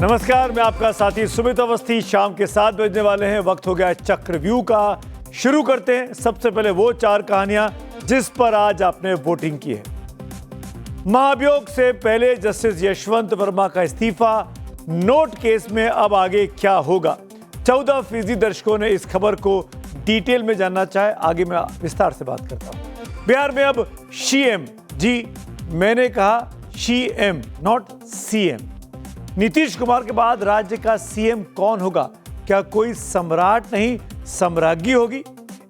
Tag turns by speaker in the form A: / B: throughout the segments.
A: नमस्कार, मैं आपका साथी सुमित अवस्थी। शाम के 7 बजने वाले हैं, वक्त हो गया है चक्रव्यूह का। शुरू करते हैं सबसे पहले वो 4 कहानियां जिस पर आज आपने वोटिंग की है। महाभियोग से पहले जस्टिस यशवंत वर्मा का इस्तीफा, नोट केस में अब आगे क्या होगा। 14% दर्शकों ने इस खबर को डिटेल में जानना चाहे, आगे मैं विस्तार से बात करता हूं। बिहार में अब सीएम, जी मैंने कहा CM not CM. Nitish Kumar के बाद राज्य का सीएम कौन होगा? क्या कोई सम्राट नहीं सम्राज्ञी होगी?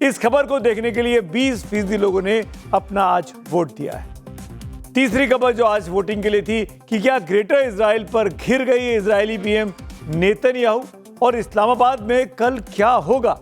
A: इस खबर को देखने के लिए 20% लोगों ने अपना आज वोट दिया है। तीसरी खबर जो आज वोटिंग के लिए थी कि क्या ग्रेटर इजराइल पर घिर गई है इजरायली पीएम नेतन्याहू, और इस्लामाबाद में कल क्या होगा?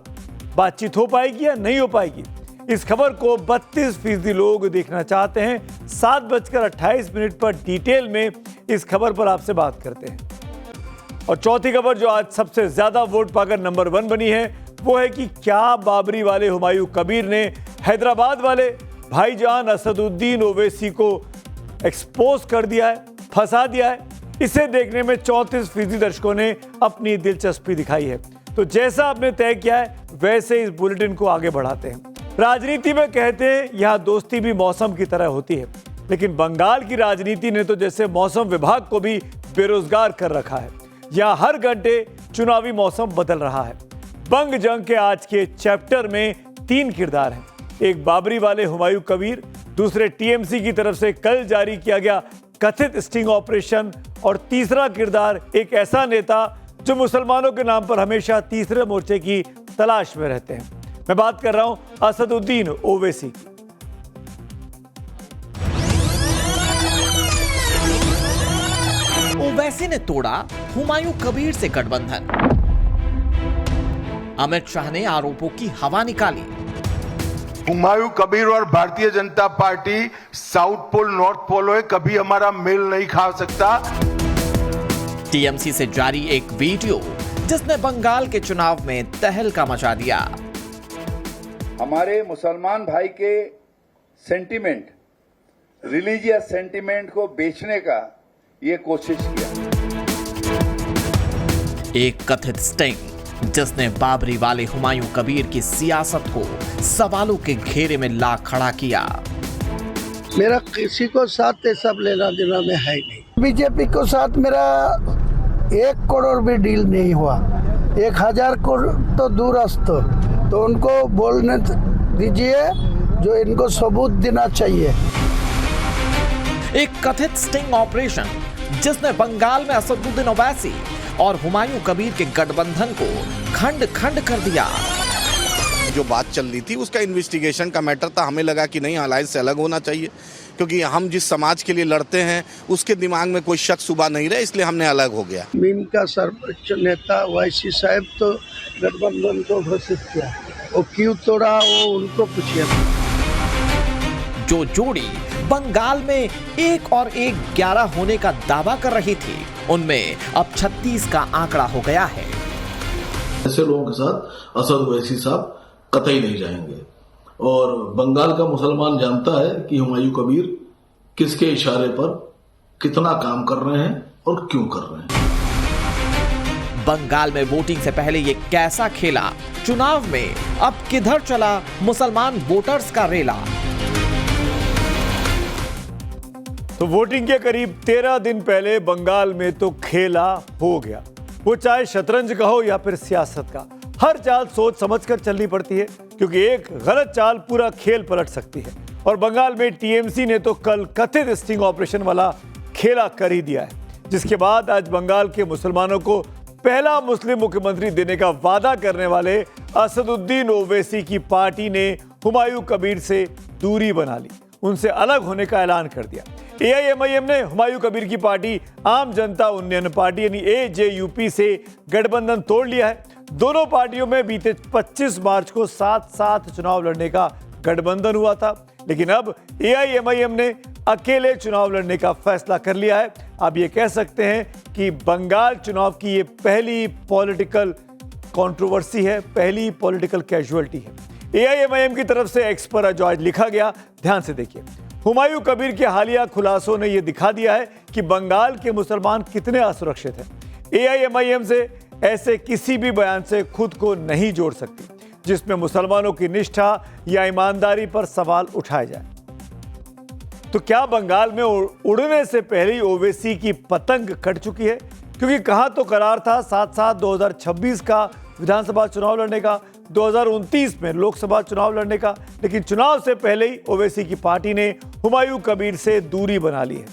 A: बातचीत हो पाएगी या नहीं हो पाएगी? इस खबर को 32% लोग देखना चाहते हैं। 7:28 पर डिटेल में इस खबर पर आपसे बात करते हैं। और चौथी खबर जो आज सबसे ज्यादा वोट पाकर नंबर 1 बनी है वो है कि क्या बाबरी वाले हुमायूं कबीर ने हैदराबाद वाले भाईजान असदुद्दीन ओवैसी को एक्सपोज कर दिया है, फंसा दिया है। इसे देखने में 34% दर्शकों ने अपनी दिलचस्पी दिखाई है। तो जैसा आपने तय किया है वैसे इस बुलेटिन को आगे बढ़ाते हैं। राजनीति में कहते हैं यहां दोस्ती भी मौसम की तरह होती है, लेकिन बंगाल की राजनीति ने तो जैसे मौसम विभाग को भी बेरोजगार कर रखा है। यहां हर घंटे चुनावी मौसम बदल रहा है। बंग जंग के आज के चैप्टर में 3 किरदार हैं। एक बाबरी वाले हुमायूं कबीर, दूसरे टीएमसी की तरफ से कल जारी किया गया कथित स्टिंग ऑपरेशन, और तीसरा किरदार एक ऐसा नेता जो मुसलमानों के नाम पर हमेशा तीसरे मोर्चे की तलाश में रहते हैं। मैं बात कर रहा हूं असदुद्दीन ओवैसी की।
B: ओवैसी ने तोड़ा हुमायूं कबीर से गठबंधन। अमित शाह ने आरोपों की हवा निकाली।
C: हुमायूं कबीर और Bharatiya Janata Party south pole north pole है, कभी हमारा मेल नहीं खा सकता।
B: टीएमसी से जारी एक वीडियो जिसने बंगाल के चुनाव में तहलका मचा दिया।
D: हमारे मुसलमान भाई के सेंटिमेंट, रिलीजियस सेंटिमेंट को बेचने का ये कोशिश किया।
B: एक कथित स्टिंग जिसने बाबरी वाले हुमायूं कबीर की सियासत को सवालों के घेरे में ला खड़ा किया।
E: मेरा किसी को साथ सब लेना देना में है नहीं। बीजेपी को साथ मेरा 1 करोड़ भी डील नहीं हुआ। 1000 करोड़ तो दूरस्थ, तो उनको बोलने दीजिए जो इनको सबूत देना चाहिए।
B: एक कथित स्टिंग ऑपरेशन जिसने बंगाल में असदुद्दीन ओवैसी और हुमायूं कबीर के गठबंधन को खंड खंड कर दिया।
F: जो बात चल रही थी उसका इन्वेस्टिगेशन का मैटर था। हमें लगा कि नहीं, अलायंस से अलग होना चाहिए, क्योंकि हम जिस समाज के लिए लड़ते हैं उसके दिमाग में कोई शक सुबह नहीं रहे, इसलिए हमने अलग हो गया।
E: मीम का सर्वोच्च नेता ओवैसी साहब तो गठबंधन को घोषित किया, वो क्यों तोड़ा वो उनको पूछिए।
B: जो जोड़ी बंगाल में 1 और 1 11 होने का दावा कर रही थी, उनमें अब 36 का आंकड़ा हो गया है।
G: ऐसे लोगों के साथ असद ओवैसी साहब कतई नहीं जाएंगे, और बंगाल का मुसलमान जानता है कि हुमायूं कबीर किसके इशारे पर कितना काम कर रहे हैं और क्यों कर रहे हैं।
B: बंगाल में वोटिंग से पहले ये कैसा खेला, चुनाव में अब किधर चला मुसलमान वोटर्स का रेला।
A: तो वोटिंग के करीब 13 दिन पहले बंगाल में तो खेला हो गया। वो चाहे शतरंज का हो या फिर सियासत का, हर चाल सोच समझकर चलनी पड़ती है, क्योंकि एक गलत चाल पूरा खेल पलट सकती है। और बंगाल में टीएमसी ने तो कल कथित स्टिंग ऑपरेशन वाला खेला कर ही दिया है, जिसके बाद आज बंगाल के मुसलमानों को पहला मुस्लिम मुख्यमंत्री देने का वादा करने वाले असदुद्दीन ओवैसी की पार्टी ने हुमायूं कबीर से दूरी बना ली, उनसे अलग होने का ऐलान कर दिया। एआईएमआईएम ने हुमायूं कबीर की पार्टी आम जनता उन्नयन पार्टी यानी एजेयूपी से गठबंधन तोड़ लिया है। दोनों पार्टियों में बीते 25 मार्च को साथ चुनाव लड़ने का गठबंधन हुआ था, लेकिन अब एआईएमआईएम ने अकेले चुनाव लड़ने का फैसला कर लिया है। आप ये कह सकते हैं कि बंगाल चुनाव की ये पहली पॉलिटिकल कंट्रोवर्सी है, पहली पॉलिटिकल कैजुअलिटी है। एआईएमआईएम की तरफ से एक्स पर जो आज लिखा गया, ध्यान से देखिए। हुमायूं कबीर के हालिया खुलासों ने यह दिखा दिया है कि बंगाल के मुसलमान कितने असुरक्षित हैं। AIMIM से ऐसे किसी भी बयान से खुद को नहीं जोड़ सकती जिसमें मुसलमानों की निष्ठा या ईमानदारी पर सवाल उठाए जाए। तो क्या बंगाल में उड़ने से पहले ही ओवैसी की पतंग कट चुकी है? क्योंकि कहा तो करार था साथ साथ 2026 का विधानसभा चुनाव लड़ने का, 2029 में लोकसभा चुनाव लड़ने का, लेकिन चुनाव से पहले ही ओवैसी की पार्टी ने हुमायूं कबीर से दूरी बना ली है।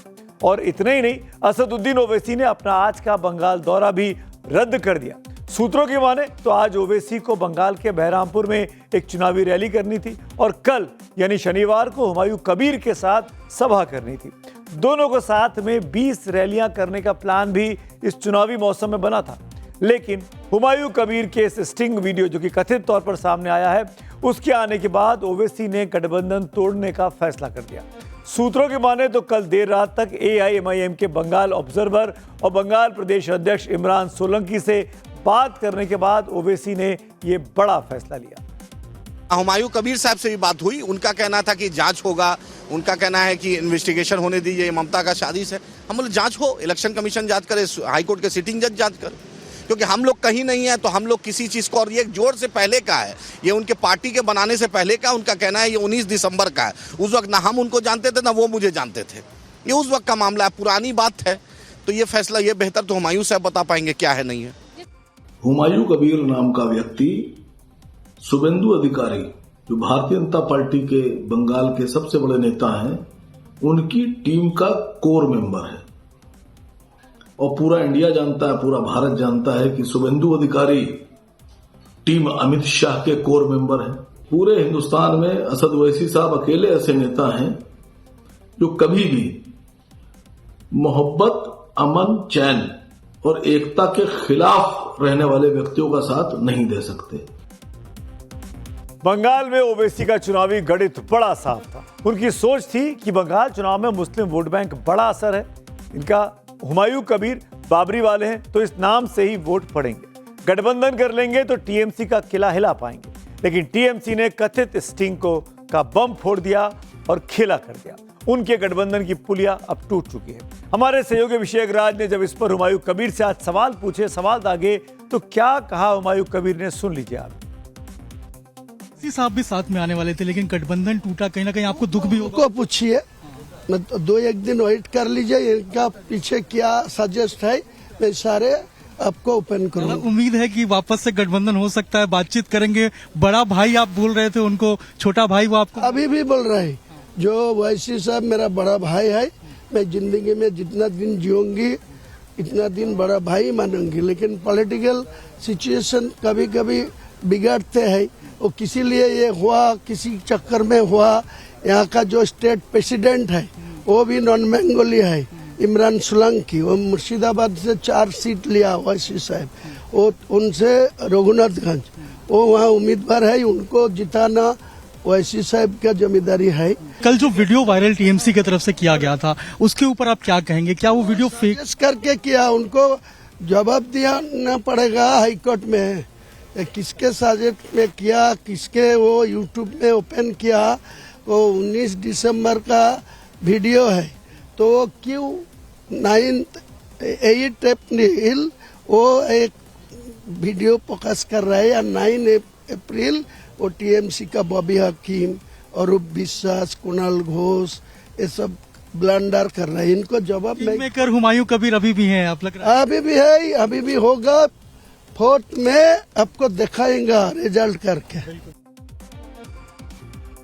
A: और इतना ही नहीं, असदुद्दीन ओवैसी ने अपना आज का बंगाल दौरा भी रद्द कर दिया। सूत्रों की माने तो आज ओवैसी को बंगाल के बहरामपुर में एक चुनावी रैली करनी थी और कल यानी शनिवार को हुमायूं कबीर के साथ सभा करनी थी। दोनों को साथ में 20 रैलियां करने का प्लान भी इस चुनावी मौसम में बना था, लेकिन हुमायूं कबीर के इस स्टिंग वीडियो जो कि कथित तौर पर सामने आया है, उसके आने के बाद ओवैसी ने गठबंधन तोड़ने का फैसला कर दिया। सूत्रों की माने तो कल देर रात तक AIMIM के बंगाल ऑब्जर्वर और बंगाल प्रदेश अध्यक्ष इमरान सोलंकी से बात करने के बाद ओवैसी ने ये बड़ा फैसला लिया।
F: हुमायूं कबीर साहब से भी बात हुई, उनका कहना था कि जांच होगा, उनका कहना है कि इन्वेस्टिगेशन होने दीजिए, ममता का साजिश है। हम बोले जांच हो, इलेक्शन कमीशन जांच करे, हाईकोर्ट के सिटिंग जज जांच करे, क्योंकि हम लोग कहीं नहीं है तो हम लोग किसी चीज को, और ये जोर से पहले का है, ये उनके पार्टी के बनाने से पहले का उनका कहना है, ये 19 दिसंबर का है। उस वक्त ना हम उनको जानते थे ना वो मुझे जानते थे, ये उस वक्त का मामला है, पुरानी बात है। तो ये फैसला ये बेहतर तो हुमायूं साहब बता पाएंगे क्या है नहीं है।
G: हुमायूं कबीर नाम का व्यक्ति शुभेंदु अधिकारी जो भारतीय जनता पार्टी के बंगाल के सबसे बड़े नेता हैं, उनकी टीम का कोर मेंबर है और पूरा इंडिया जानता है, पूरा भारत जानता है कि शुभेंदु अधिकारी टीम अमित शाह के कोर मेंबर हैं। पूरे हिंदुस्तान में असद ओवैसी साहब अकेले ऐसे नेता हैं जो कभी भी मोहब्बत, अमन, चैन और एकता के खिलाफ रहने वाले व्यक्तियों का साथ नहीं दे सकते।
A: बंगाल में ओवैसी का चुनावी गणित बड़ा साफ था। उनकी सोच थी कि बंगाल चुनाव में मुस्लिम वोट बैंक बड़ा असर है, इनका हुमायूं कबीर बाबरी वाले हैं तो इस नाम से ही वोट पड़ेंगे, गठबंधन कर लेंगे तो टीएमसी का किला हिला पाएंगे। लेकिन टीएमसी ने कथित स्टिंग का बम फोड़ दिया और खेला कर दिया। उनके गठबंधन की पुलिया अब टूट चुकी है। हमारे सहयोगी अभिषेक राज ने जब इस पर हुमायूं कबीर से आज सवाल पूछे, सवाल दागे, तो क्या कहा हुमायूं कबीर ने, सुन लीजिए आप।
H: साहब भी साथ में आने वाले थे लेकिन गठबंधन टूटा, कहीं ना कहीं आपको दुख भी होगा।
E: को पूछिए, मैं तो 2-1 दिन वेट कर लीजिए, इनका पीछे क्या सजेस्ट है मैं सारे आपको ओपन करूंगा।
H: उम्मीद है कि वापस से गठबंधन हो सकता है, बातचीत करेंगे। बड़ा भाई आप बोल रहे थे उनको, छोटा भाई वो आपको
E: अभी भी बोल रहे हैं। जो ओवैसी साहब मेरा बड़ा भाई है, मैं जिंदगी में जितना दिन जीऊंगी इतना दिन बड़ा भाई मानूंगी, लेकिन पॉलिटिकल सिचुएशन कभी कभी बिगड़ते हैं। वो किसी लिए ये हुआ, किसी चक्कर में हुआ। यहाँ का जो स्टेट प्रेसिडेंट है वो भी नॉन बंगाली है, इमरान सोलंकी, वो मुर्शिदाबाद से 4 सीट लिया ओवैसी साहब, वो उनसे रघुनाथगंज, वो वहाँ उम्मीदवार है, उनको जिताना ओवैसी साहब का जिम्मेदारी है।
H: कल जो वीडियो वायरल टीएमसी की तरफ से किया गया था उसके ऊपर आप क्या कहेंगे? क्या वो वीडियो फेक
E: करके किया? उनको जवाब देना पड़ेगा हाईकोर्ट में, किसके साजिश में किया, किसके वो यूट्यूब में ओपन किया। वो 19 दिसंबर का वीडियो है तो क्यों 8 अप्रैल वो एक वीडियो फोकस कर रहा है, या 9 अप्रैल वो टीएमसी का बॉबी हकीम, अरूप विश्वास, कुणाल घोष, ये सब ब्लंडर कर रहे हैं। इनको जवाब
H: मेकर हुमायूं कबीर अभी भी हैं, आप लग रहा है?
E: अभी भी है, अभी भी होगा। 4th में आपको दिखाएंगा रिजल्ट करके।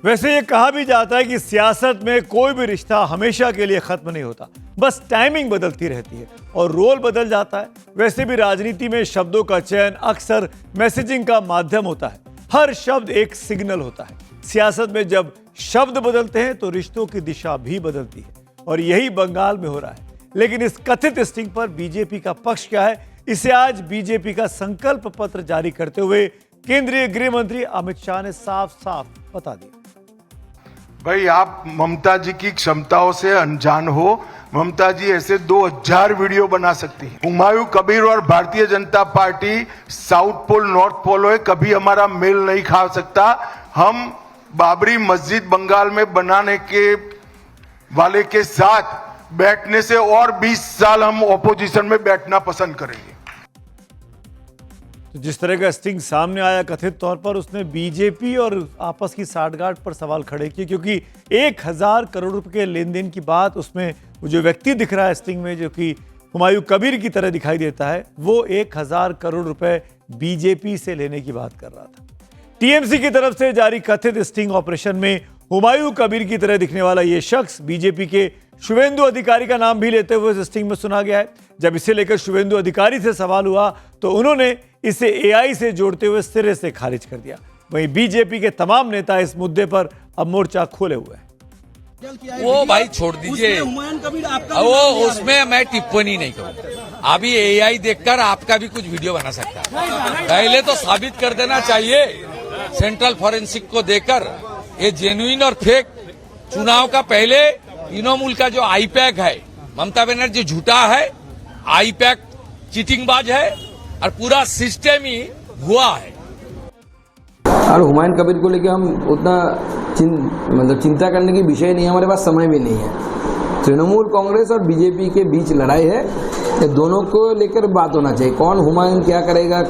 A: वैसे ये कहा भी जाता है कि सियासत में कोई भी रिश्ता हमेशा के लिए खत्म नहीं होता, बस टाइमिंग बदलती रहती है और रोल बदल जाता है। वैसे भी राजनीति में शब्दों का चयन अक्सर मैसेजिंग का माध्यम होता है। हर शब्द एक सिग्नल होता है। सियासत में जब शब्द बदलते हैं तो रिश्तों की दिशा भी बदलती है और यही बंगाल में हो रहा है। लेकिन इस कथित स्टिंग पर बीजेपी का पक्ष क्या है, इसे आज बीजेपी का संकल्प पत्र जारी करते हुए केंद्रीय गृह मंत्री अमित शाह ने साफ साफ बता दिया।
C: भाई आप ममता जी की क्षमताओं से अनजान हो। ममता जी ऐसे 2000 वीडियो बना सकती है। हुमायूं कबीर और Bharatiya Janata Party south pole north pole है, कभी हमारा मेल नहीं खा सकता। हम बाबरी मस्जिद बंगाल में बनाने के वाले के साथ बैठने से और 20 साल हम ऑपोजिशन में बैठना पसंद करेंगे।
A: तो जिस तरह का स्टिंग सामने आया, कथित तौर पर उसने बीजेपी और आपस की साठगांठ पर सवाल खड़े किए, क्योंकि 1000 करोड़ रुपए के लेन देन की बात उसमें वो जो व्यक्ति दिख रहा है स्टिंग में, जो कि हुमायूं कबीर की तरह दिखाई देता है, वो 1000 करोड़ रुपए बीजेपी से लेने की बात कर रहा था। टीएमसी की तरफ से जारी कथित स्टिंग ऑपरेशन में हुमायूं कबीर की तरह दिखने वाला यह शख्स बीजेपी के शुवेंदु अधिकारी का नाम भी लेते हुए इस स्टिंग में सुना गया है। जब इसे लेकर शुवेंदु अधिकारी से सवाल हुआ तो उन्होंने इसे एआई से जोड़ते हुए सिरे से खारिज कर दिया। वहीं बीजेपी के तमाम नेता इस मुद्दे पर अब मोर्चा खोले हुए हैं।
I: वो भाई छोड़ दीजिए, वो उसमें मैं टिप्पणी नहीं करूँ। अभी एआई देखकर आपका भी कुछ वीडियो बना सकता है। पहले तो साबित कर देना चाहिए सेंट्रल फॉरेंसिक को देकर ये जेन्युइन और फेक। चुनाव का पहले तृणमूल का जो आईपैक है, ममता बनर्जी झूठा है, आईपैक चीटिंगबाज है और पूरा सिस्टम ही हुआ है।
J: और हुमायूं कबीर को लेकर हम उतना चिंता करने की विषय नहीं है, हमारे पास समय भी नहीं है। तृणमूल कांग्रेस और बीजेपी के बीच लड़ाई है, ये दोनों को लेकर बात होना चाहिए। कौन हुमायूं क्या करेगा,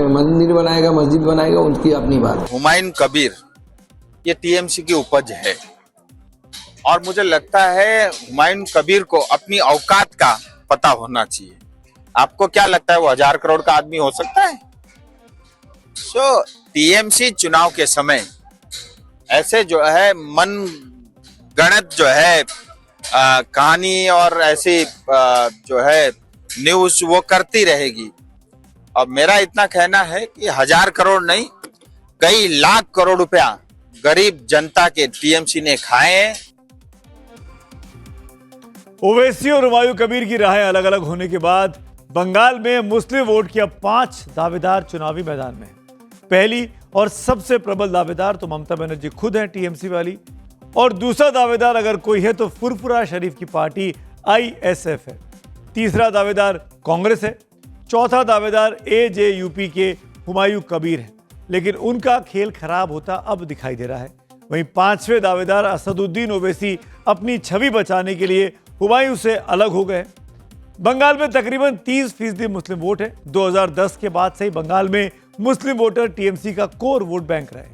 J: मंदिर बनाएगा, मस्जिद बनाएगा, उनकी अपनी बात।
K: हुमायूं कबीर ये टीएमसी की उपज है और मुझे लगता है हुमायूं कबीर को अपनी औकात का पता होना चाहिए। आपको क्या लगता है वो 1000 करोड़ का आदमी हो सकता है? टीएमसी चुनाव के समय ऐसे जो है मन गणित जो है कहानी और ऐसी जो है न्यूज वो करती रहेगी। और मेरा इतना कहना है कि 1000 करोड़ नहीं, कई लाख करोड़ रुपया गरीब जनता के टीएमसी ने खाए हैं।
A: ओवैसी और हुमायूं कबीर की राहें अलग अलग होने के बाद बंगाल में मुस्लिम वोट के अब 5 दावेदार चुनावी मैदान में हैं। पहली और सबसे प्रबल दावेदार तो ममता बनर्जी खुद हैं, टीएमसी वाली, और दूसरा दावेदार अगर कोई है तो फुरफुरा शरीफ की पार्टी आईएसएफ है। तीसरा दावेदार कांग्रेस है। चौथा दावेदार एजेयूपी के हुमायूं कबीर है, लेकिन उनका खेल खराब होता अब दिखाई दे रहा है। वहीं पांचवें दावेदार असदुद्दीन ओवैसी अपनी छवि बचाने के लिए हुमायूं से अलग हो गए। बंगाल में तकरीबन 30% मुस्लिम वोट है। 2010 के बाद से ही बंगाल में मुस्लिम वोटर टीएमसी का कोर वोट बैंक रहे।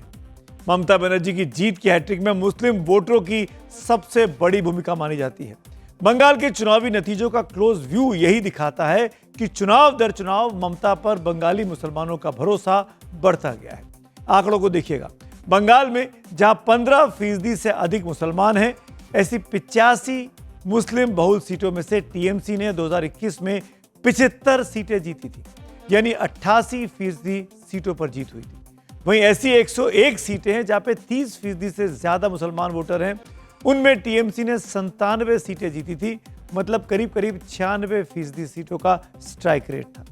A: ममता बनर्जी की जीत की हैट्रिक में मुस्लिम वोटरों की सबसे बड़ी भूमिका मानी जाती है। बंगाल के चुनावी नतीजों का क्लोज व्यू यही दिखाता है कि चुनाव दर चुनाव ममता पर बंगाली मुसलमानों का भरोसा बढ़ता गया है। आंकड़ों को देखिएगा, बंगाल में जहां 15% से अधिक मुसलमान हैं, ऐसी 85 मुस्लिम बहुल सीटों में से टीएमसी ने 2021 में 75 सीटें जीती थी, यानी 88% सीटों पर जीत हुई थी। वहीं ऐसी 101 सीटें हैं जहां पे 30% से ज्यादा मुसलमान वोटर हैं, उनमें टीएमसी ने 97 सीटें जीती थी, मतलब करीब 96% सीटों का स्ट्राइक रेट था।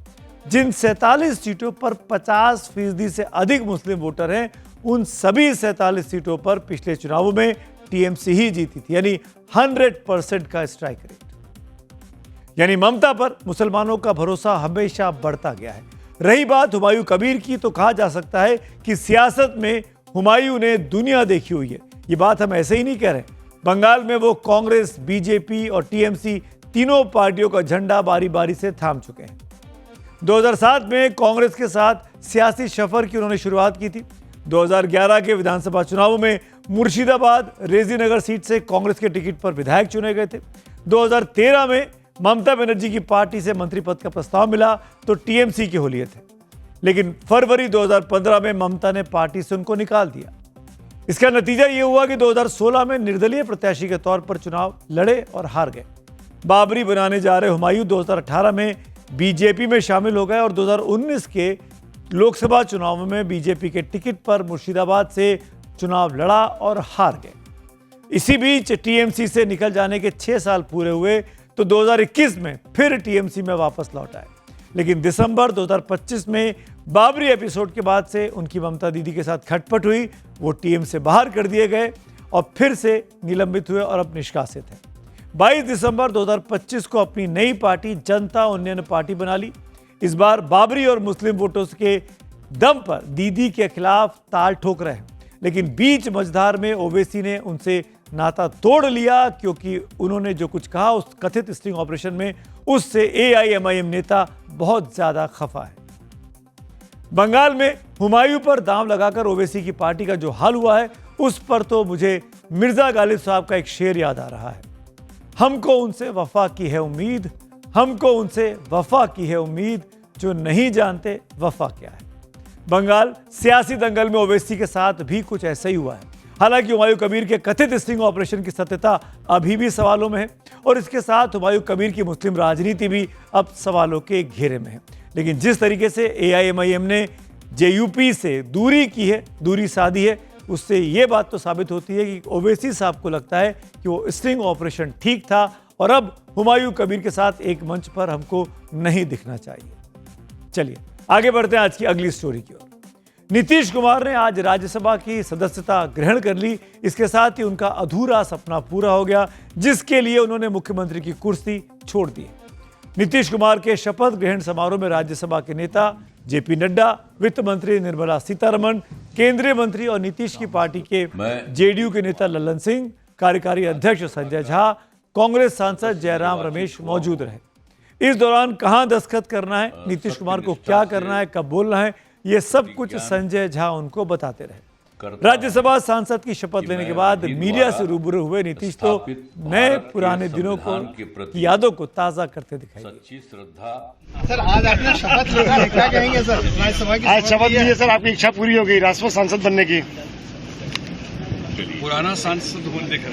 A: जिन 47 सीटों पर 50% से अधिक मुस्लिम वोटर हैं, उन सभी 47 सीटों पर पिछले चुनावों में टीएमसी ही जीती थी, यानी 100% का स्ट्राइक रेट। यानी ममता पर मुसलमानों का भरोसा हमेशा बढ़ता गया है। रही बात हुमायूं कबीर की, तो कहा जा सकता है कि सियासत में हुमायूं ने दुनिया देखी हुई है। ये बात हम ऐसे ही नहीं कह रहे। बंगाल में वो कांग्रेस, बीजेपी और टीएमसी तीनों पार्टियों का झंडा बारी बारी से थाम चुके हैं। 2007 में कांग्रेस के साथ सियासी सफर की उन्होंने शुरुआत की थी। 2011 के विधानसभा चुनावों में मुर्शिदाबाद रेजीनगर सीट से कांग्रेस के टिकट पर विधायक चुने गए थे। 2013 में ममता बनर्जी की पार्टी से मंत्री पद का प्रस्ताव मिला तो टीएमसी के हो लिए थे, लेकिन फरवरी 2015 में ममता ने पार्टी से उनको निकाल दिया। इसका नतीजा यह हुआ कि 2016 में निर्दलीय प्रत्याशी के तौर पर चुनाव लड़े और हार गए। बाबरी बनाने जा रहे हुमायूं 2018 में बीजेपी में शामिल हो गए और 2019 के लोकसभा चुनाव में बीजेपी के टिकट पर मुर्शिदाबाद से चुनाव लड़ा और हार गए। इसी बीच टीएमसी से निकल जाने के 6 साल पूरे हुए तो 2021 में फिर टीएमसी में वापस लौट आए, लेकिन दिसंबर 2025 में बाबरी एपिसोड के बाद से उनकी ममता दीदी के साथ खटपट हुई। वो टीएम से बाहर कर दिए गए और फिर से निलंबित हुए और अब निष्कासित हैं। 22 दिसंबर 2025 को अपनी नई पार्टी जनता उन्नयन पार्टी बना ली। इस बार बाबरी और मुस्लिम वोटर्स के दम पर दीदी के खिलाफ ताल ठोक रहे हैं, लेकिन बीच मझधार में ओवैसी ने उनसे नाता तोड़ लिया, क्योंकि उन्होंने जो कुछ कहा उस कथित स्टिंग ऑपरेशन में, उससे एआईएमआईएम नेता बहुत ज्यादा खफा है। बंगाल में हुमायूं पर दांव लगाकर ओवैसी की पार्टी का जो हाल हुआ है, उस पर तो मुझे मिर्जा गालिब साहब का एक शेर याद आ रहा है। हमको उनसे वफा की है उम्मीद, हमको उनसे वफा की है उम्मीद, जो नहीं जानते वफा क्या है। बंगाल सियासी दंगल में ओवैसी के साथ भी कुछ ऐसा ही हुआ है। हालांकि हुमायूं कबीर के कथित स्टिंग ऑपरेशन की सत्यता अभी भी सवालों में है और इसके साथ हुमायूं कबीर की मुस्लिम राजनीति भी अब सवालों के घेरे में है। लेकिन जिस तरीके से AIMIM ने JUP से दूरी की है, दूरी साधी है, उससे ये बात तो साबित होती है कि ओवैसी साहब को लगता है कि वो स्टिंग ऑपरेशन ठीक था और अब हुमायूं कबीर के साथ एक मंच पर हमको नहीं दिखना चाहिए। चलिए आगे बढ़ते हैं आज की अगली स्टोरी की ओर। नीतीश कुमार ने आज राज्यसभा की सदस्यता ग्रहण कर ली। इसके साथ ही उनका अधूरा सपना पूरा हो गया, जिसके लिए उन्होंने मुख्यमंत्री की कुर्सी छोड़ दी। नीतीश कुमार के शपथ ग्रहण समारोह में राज्यसभा के नेता JP नड्डा, वित्त मंत्री निर्मला सीतारमण, केंद्रीय मंत्री और नीतीश की पार्टी के JDU के नेता लल्लन सिंह, कार्यकारी अध्यक्ष संजय झा, कांग्रेस सांसद जयराम रमेश मौजूद रहे। इस दौरान कहां दस्तखत करना है, नीतीश कुमार को क्या करना है, कब बोलना है, ये सब कुछ संजय झा उनको बताते रहे। राज्यसभा सांसद की शपथ लेने के बाद मीडिया से रूबरू हुए नीतीश तो नए पुराने दिनों की यादों को ताजा करते दिखाई दिए।
L: सर आज आपने शपथ लिया है, क्या कहेंगे सर? राज्यसभा की आज शपथ ली है सर, आपकी इच्छा पूरी हो गई राज्यसभा सांसद बनने की।
I: पुराना सांसद होने देखा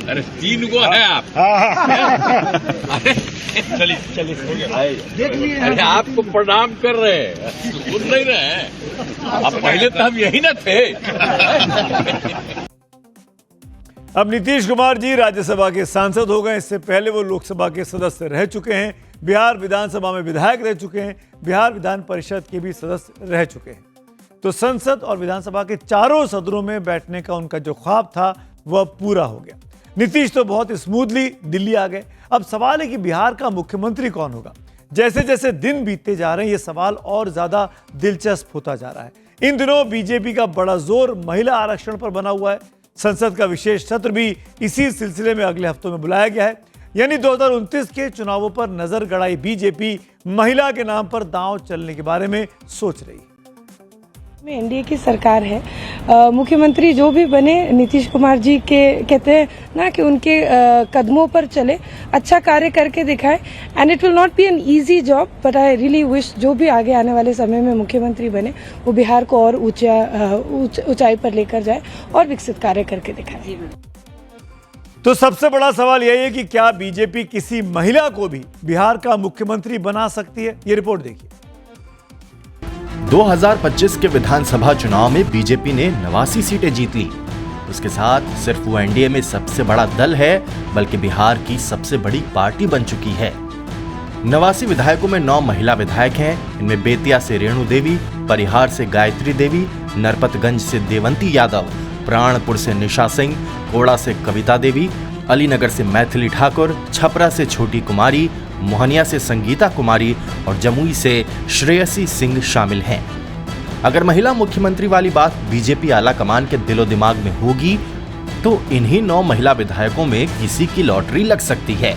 I: अरे 3 गो है आप। चलिए देख लिए, अरे आपको प्रणाम कर रहे हैं, सुन नहीं रहे हैं। अब पहले तो हम यही ना थे।
A: अब नीतीश कुमार जी राज्यसभा के सांसद हो गए। इससे पहले वो लोकसभा के सदस्य रह चुके हैं, बिहार विधानसभा में विधायक रह चुके हैं, बिहार विधान परिषद के भी सदस्य रह चुके हैं। तो संसद और विधानसभा के चारों सदनों में बैठने का उनका जो ख्वाब था वह पूरा हो गया। नीतीश तो बहुत स्मूथली दिल्ली आ गए। अब सवाल है कि बिहार का मुख्यमंत्री कौन होगा। जैसे जैसे दिन बीतते जा रहे हैं, ये सवाल और ज्यादा दिलचस्प होता जा रहा है। इन दिनों बीजेपी का बड़ा जोर महिला आरक्षण पर बना हुआ है। संसद का विशेष सत्र भी इसी सिलसिले में अगले हफ्तों में बुलाया गया है। यानी 2029 के चुनावों पर नजर गड़ाई बीजेपी महिला के नाम पर दांव चलने के बारे में सोच रही है।
M: NDA की सरकार है, मुख्यमंत्री जो भी बने, नीतीश कुमार जी के कहते हैं ना कि उनके कदमों पर चले, अच्छा कार्य करके दिखाए। And it will not be an easy job, but I really wish जो भी आगे आने वाले समय में मुख्यमंत्री बने वो बिहार को और ऊंचाई पर लेकर जाए और विकसित कार्य करके दिखाए।
A: तो सबसे बड़ा सवाल यही है कि क्या बीजेपी किसी महिला को भी बिहार का मुख्यमंत्री बना सकती है? ये रिपोर्ट देखिए।
N: 2025 के विधानसभा चुनाव में बीजेपी ने 89 सीटें जीत ली। उसके साथ सिर्फ वो एनडीए में सबसे बड़ा दल है, बल्कि बिहार की सबसे बड़ी पार्टी बन चुकी है। 89 विधायकों में 9 महिला विधायक हैं। इनमें बेतिया से रेणु देवी, परिहार से गायत्री देवी, नरपतगंज से देवंती यादव, प्राणपुर से निशा सिंह, कोड़ा से कविता देवी, अलीनगर से मैथिली ठाकुर, छपरा से छोटी कुमारी, मोहनिया से संगीता कुमारी और जमुई से श्रेयसी सिंह शामिल हैं। अगर महिला मुख्यमंत्री वाली बात बीजेपी आला कमान के दिलो दिमाग में होगी तो इन्हीं 9 महिला विधायकों में किसी की लॉटरी लग सकती है।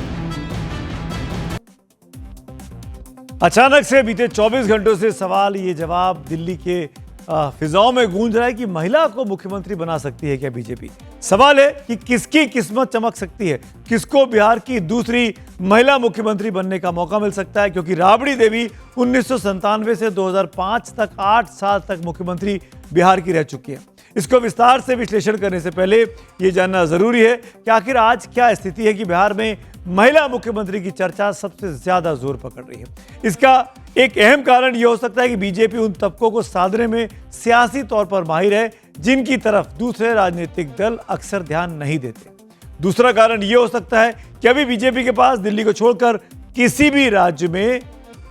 A: अचानक से बीते 24 घंटों से सवाल ये जवाब दिल्ली के फिजाओं में गूंज रहा है कि महिला को मुख्यमंत्री बना सकती है क्या बीजेपी। सवाल है कि किसकी किस्मत चमक सकती है, किसको बिहार की दूसरी महिला मुख्यमंत्री बनने का मौका मिल सकता है, क्योंकि राबड़ी देवी 1997 से 2005 तक 8 साल तक मुख्यमंत्री बिहार की रह चुकी है। इसको विस्तार से विश्लेषण करने से पहले ये जानना जरूरी है कि आखिर आज क्या स्थिति है कि बिहार में महिला मुख्यमंत्री की चर्चा सबसे ज्यादा जोर पकड़ रही है। इसका एक अहम कारण यह हो सकता है कि बीजेपी उन तबकों को साधने में सियासी तौर पर माहिर है जिनकी तरफ दूसरे राजनीतिक दल अक्सर ध्यान नहीं देते। दूसरा कारण यह हो सकता है कि अभी बीजेपी के पास दिल्ली को छोड़कर किसी भी राज्य में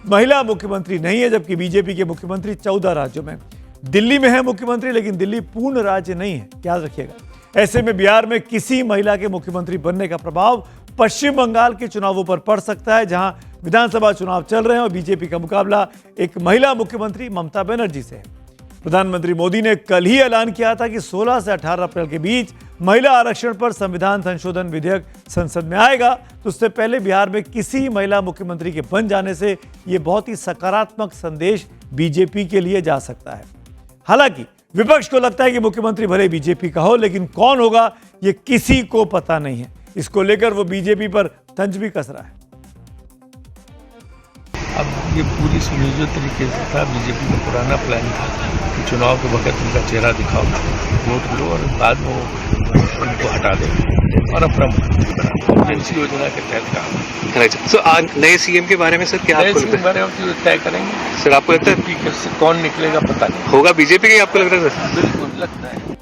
A: महिला मुख्यमंत्री नहीं है, जबकि बीजेपी के मुख्यमंत्री 14 राज्यों में। दिल्ली में है मुख्यमंत्री, लेकिन दिल्ली पूर्ण राज्य नहीं है, याद रखिएगा। ऐसे में बिहार में किसी महिला के मुख्यमंत्री बनने का प्रभाव पश्चिम बंगाल के चुनावों पर पड़ सकता है, जहां विधानसभा चुनाव चल रहे हैं और बीजेपी का मुकाबला एक महिला मुख्यमंत्री ममता बनर्जी से है। प्रधानमंत्री मोदी ने कल ही ऐलान किया था कि 16 से 18 अप्रैल के बीच महिला आरक्षण पर संविधान संशोधन विधेयक संसद में आएगा। तो उससे पहले बिहार में किसी महिला मुख्यमंत्री के बन जाने से यह बहुत ही सकारात्मक संदेश बीजेपी के लिए जा सकता है। हालांकि विपक्ष को लगता है कि मुख्यमंत्री भले बीजेपी का हो, लेकिन कौन होगा यह किसी को पता नहीं है। इसको लेकर वो बीजेपी पर तंज भी कस रहा है।
O: अब ये पूरी सुनियोजित तरीके से था, बीजेपी का पुराना प्लान था कि चुनाव के वक्त उनका चेहरा दिखाओ, वोट लो और बाद में उनको हटा दे और अपना इमरजेंसी योजना के तहत काम।
P: सर आज नए सीएम के बारे में सर क्या आपको लगता है?
O: बारे में तय करेंगे
P: सर, आपको लगता है
O: कौन निकलेगा पता नहीं,
P: होगा बीजेपी का, आपको लग रहा है सर?
O: बिल्कुल लगता है।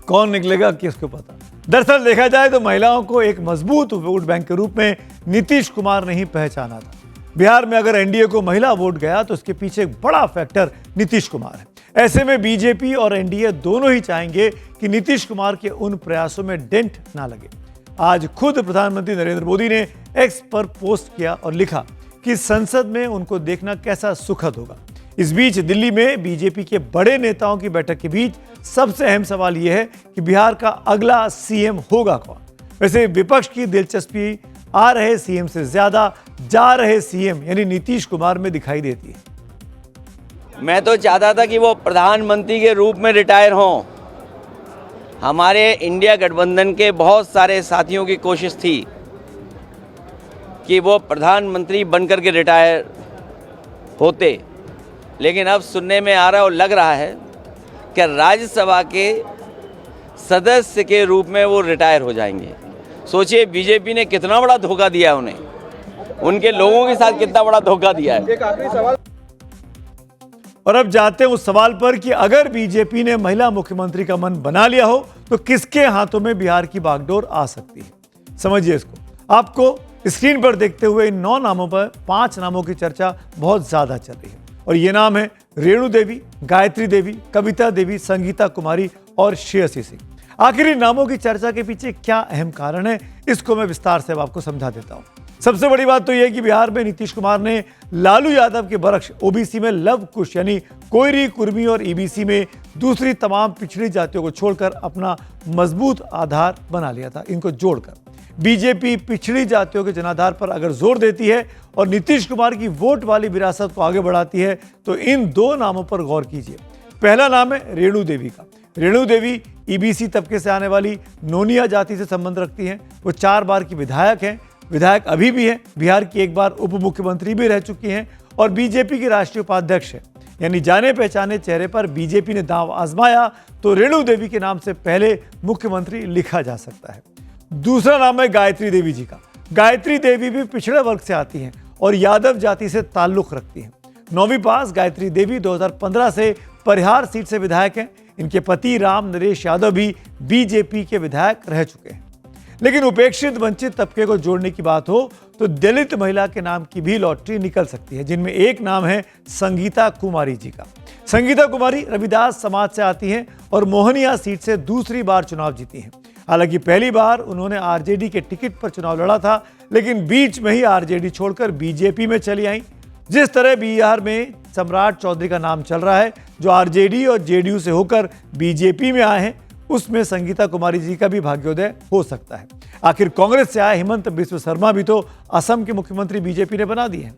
A: कौन निकलेगा किसको पता। दरअसल देखा जाए तो महिलाओं को एक मजबूत वोट बैंक के रूप में नीतीश कुमार ने ही पहचाना था। बिहार में अगर एनडीए को महिला वोट गया तो उसके पीछे एक बड़ा फैक्टर नीतीश कुमार है। ऐसे में बीजेपी और एनडीए दोनों ही चाहेंगे कि नीतीश कुमार के उन प्रयासों में डेंट ना लगे। आज खुद प्रधानमंत्री नरेंद्र मोदी ने एक्स पर पोस्ट किया और लिखा कि संसद में उनको देखना कैसा सुखद होगा। इस बीच दिल्ली में बीजेपी के बड़े नेताओं की बैठक के बीच सबसे अहम सवाल यह है कि बिहार का अगला सीएम होगा कौन। वैसे विपक्ष की दिलचस्पी आ रहे सीएम से ज्यादा जा रहे सीएम यानी नीतीश कुमार में दिखाई देती है।
Q: मैं तो चाहता था कि वो प्रधानमंत्री के रूप में रिटायर हों। हमारे इंडिया गठबंधन के बहुत सारे साथियों की कोशिश थी कि वो प्रधानमंत्री बनकर के रिटायर होते, लेकिन अब सुनने में आ रहा है और लग रहा है कि राज्यसभा के सदस्य के रूप में वो रिटायर हो जाएंगे। सोचिए बीजेपी ने कितना बड़ा धोखा दिया है उन्हें, उनके लोगों के साथ कितना बड़ा धोखा दिया है।
L: एक आखिरी सवाल।
A: और अब जाते हैं उस सवाल पर कि अगर बीजेपी ने महिला मुख्यमंत्री का मन बना लिया हो तो किसके हाथों में बिहार की बागडोर आ सकती है। समझिए इसको। आपको स्क्रीन पर देखते हुए इन 9 नामों पर 5 नामों की चर्चा बहुत ज्यादा चल रही है और ये नाम है रेणु देवी, गायत्री देवी, कविता देवी, संगीता कुमारी और श्रेयसी सिंह। आखिर इन नामों की चर्चा के पीछे क्या अहम कारण है, इसको मैं विस्तार से आपको समझा देता हूं। सबसे बड़ी बात तो यह कि बिहार में नीतीश कुमार ने लालू यादव के बरक्स ओबीसी में लव कुश यानी कोयरी, कुर्मी और ईबीसी में दूसरी तमाम पिछड़ी जातियों को छोड़कर अपना मजबूत आधार बना लिया था। इनको जोड़कर बीजेपी पिछड़ी जातियों के जनाधार पर अगर जोर देती है और नीतीश कुमार की वोट वाली विरासत को आगे बढ़ाती है तो इन 2 नामों पर गौर कीजिए। पहला नाम है रेणु देवी का। रेणु देवी ईबीसी तबके से आने वाली नोनिया जाति से संबंध रखती हैं। वो 4 बार की विधायक हैं, विधायक अभी भी हैं, बिहार की 1 बार उप मुख्यमंत्री भी रह चुकी हैं और बीजेपी की राष्ट्रीय उपाध्यक्ष है। यानी जाने पहचाने चेहरे पर बीजेपी ने दांव आजमाया तो रेणु देवी के नाम से पहले मुख्यमंत्री लिखा जा सकता है। दूसरा नाम है गायत्री देवी जी का। गायत्री देवी भी पिछड़े वर्ग से आती हैं और यादव जाति से ताल्लुक रखती हैं। 9वीं पास गायत्री देवी 2015 से परिहार सीट से विधायक हैं। इनके पति राम नरेश यादव भी बीजेपी के विधायक रह चुके हैं। लेकिन उपेक्षित वंचित तबके को जोड़ने की बात हो तो दलित महिला के नाम की भी लॉटरी निकल सकती है, जिनमें एक नाम है संगीता कुमारी जी का। संगीता कुमारी रविदास समाज से आती हैं और मोहनिया सीट से दूसरी बार चुनाव जीती हैं। हालांकि पहली बार उन्होंने आरजेडी के टिकट पर चुनाव लड़ा था, लेकिन बीच में ही आरजेडी छोड़कर बीजेपी में चली आई। जिस तरह बिहार में सम्राट चौधरी का नाम चल रहा है जो आरजेडी और जेडीयू से होकर बीजेपी में आए हैं, उसमें संगीता कुमारी जी का भी भाग्योदय हो सकता है। आखिर कांग्रेस से आए हिमंत बिस्व शर्मा भी तो असम के मुख्यमंत्री बीजेपी ने बना दिए हैं।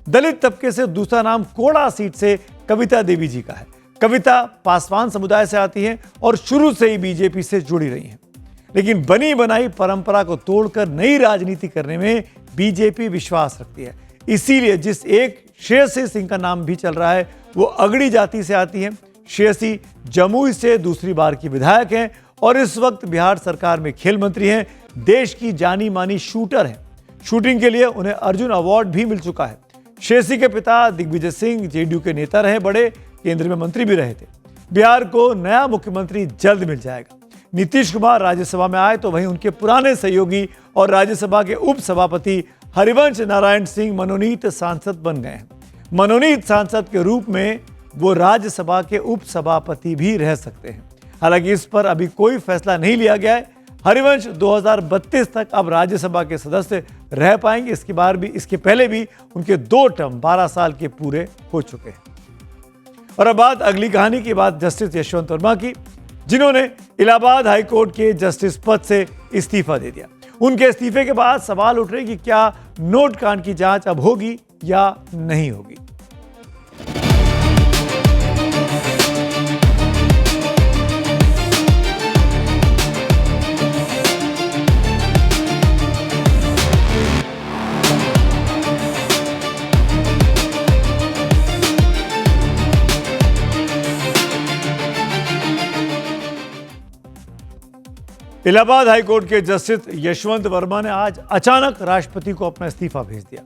A: दलित तबके से दूसरा नाम कोड़ा सीट से कविता देवी जी का है। कविता पासवान समुदाय से आती हैं और शुरू से ही बीजेपी से जुड़ी रही हैं, लेकिन बनी बनाई परंपरा को तोड़कर नई राजनीति करने में बीजेपी विश्वास रखती है। इसीलिए जिस एक श्रेयसी सिंह का नाम भी चल रहा है वो अगड़ी जाति से आती हैं। श्रेयसी जमुई से दूसरी बार की विधायक हैं और इस वक्त बिहार सरकार में खेल मंत्री हैं। देश की जानी मानी शूटर हैं। शूटिंग के लिए उन्हें अर्जुन अवार्ड भी मिल चुका है। श्रेयसी के पिता दिग्विजय सिंह जेडीयू के नेता रहे, बड़े केंद्र में मंत्री भी रहे थे। बिहार को नया मुख्यमंत्री जल्द मिल जाएगा। नीतीश कुमार राज्यसभा में आए तो वहीं उनके पुराने सहयोगी और राज्यसभा के उप सभापति हरिवंश नारायण सिंह मनोनीत सांसद बन गए हैं। मनोनीत सांसद के रूप में वो राज्यसभा के उप सभापति भी रह सकते हैं। हालांकि इस पर अभी कोई फैसला नहीं लिया गया है। हरिवंश 2032 तक अब राज्यसभा के सदस्य रह पाएंगे। इसके पहले भी उनके 2 टर्म 12 साल के पूरे हो चुके हैं। और अब बात अगली कहानी की, बात जस्टिस यशवंत वर्मा की, जिन्होंने इलाहाबाद हाई कोर्ट के जस्टिस पद से इस्तीफा दे दिया। उनके इस्तीफे के बाद सवाल उठ रहे कि क्या नोट कांड की जांच अब होगी या नहीं होगी। इलाहाबाद हाईकोर्ट के जस्टिस यशवंत वर्मा ने आज अचानक राष्ट्रपति को अपना इस्तीफा भेज दिया।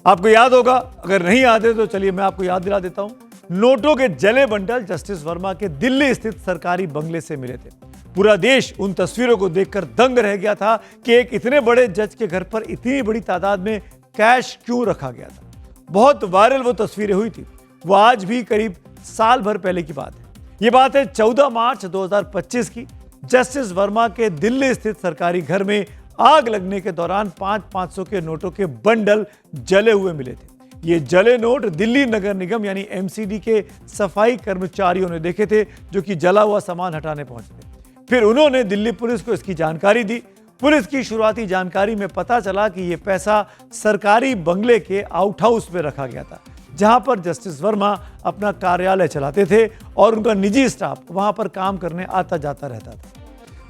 A: आपको याद होगा, अगर नहीं याद है तो चलिए मैं आपको याद दिला देता हूं। नोटों के जले बंडल जस्टिस वर्मा के दिल्ली स्थित सरकारी बंगले से मिले थे। पूरा देश उन तस्वीरों को देखकर दंग रह गया था कि एक इतने बड़े जज के घर पर इतनी बड़ी तादाद में कैश क्यों रखा गया था। बहुत वायरल वो तस्वीरें हुई थी। वो आज भी करीब साल भर पहले की बात है। ये बात है 14 मार्च 2025 की। जस्टिस वर्मा के दिल्ली स्थित सरकारी घर में आग लगने के दौरान 500 के नोटों के बंडल जले हुए मिले थे। ये जले नोट दिल्ली नगर निगम यानी एमसीडी के सफाई कर्मचारियों ने देखे थे, जो कि जला हुआ सामान हटाने पहुंचे थे। फिर उन्होंने दिल्ली पुलिस को इसकी जानकारी दी। पुलिस की शुरुआती जानकारी में पता चला कि यह पैसा सरकारी बंगले के आउट हाउस में रखा गया था, जहां पर जस्टिस वर्मा अपना कार्यालय चलाते थे और उनका निजी स्टाफ वहां पर काम करने आता जाता रहता था।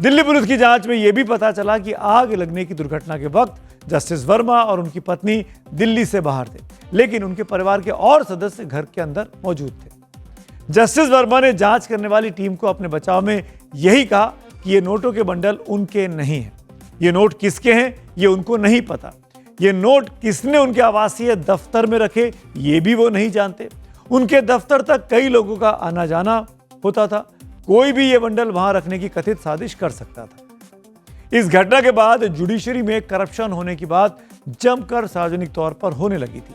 A: दिल्ली पुलिस की जांच में यह भी पता चला कि आग लगने की दुर्घटना के वक्त जस्टिस वर्मा और उनकी पत्नी दिल्ली से बाहर थे, लेकिन उनके परिवार के और सदस्य घर के अंदर मौजूद थे। जस्टिस वर्मा ने जांच करने वाली टीम को अपने बचाव में यही कहा कि ये नोटों के बंडल उनके नहीं हैं। ये नोट किसके हैं ये उनको नहीं पता। ये नोट किसने उनके आवासीय दफ्तर में रखे ये भी वो नहीं जानते। उनके दफ्तर तक कई लोगों का आना जाना होता था। कोई भी ये बंडल वहां रखने की कथित साजिश कर सकता था। इस घटना के बाद जुडिशरी में करप्शन होने की बात जमकर सार्वजनिक तौर पर होने लगी थी।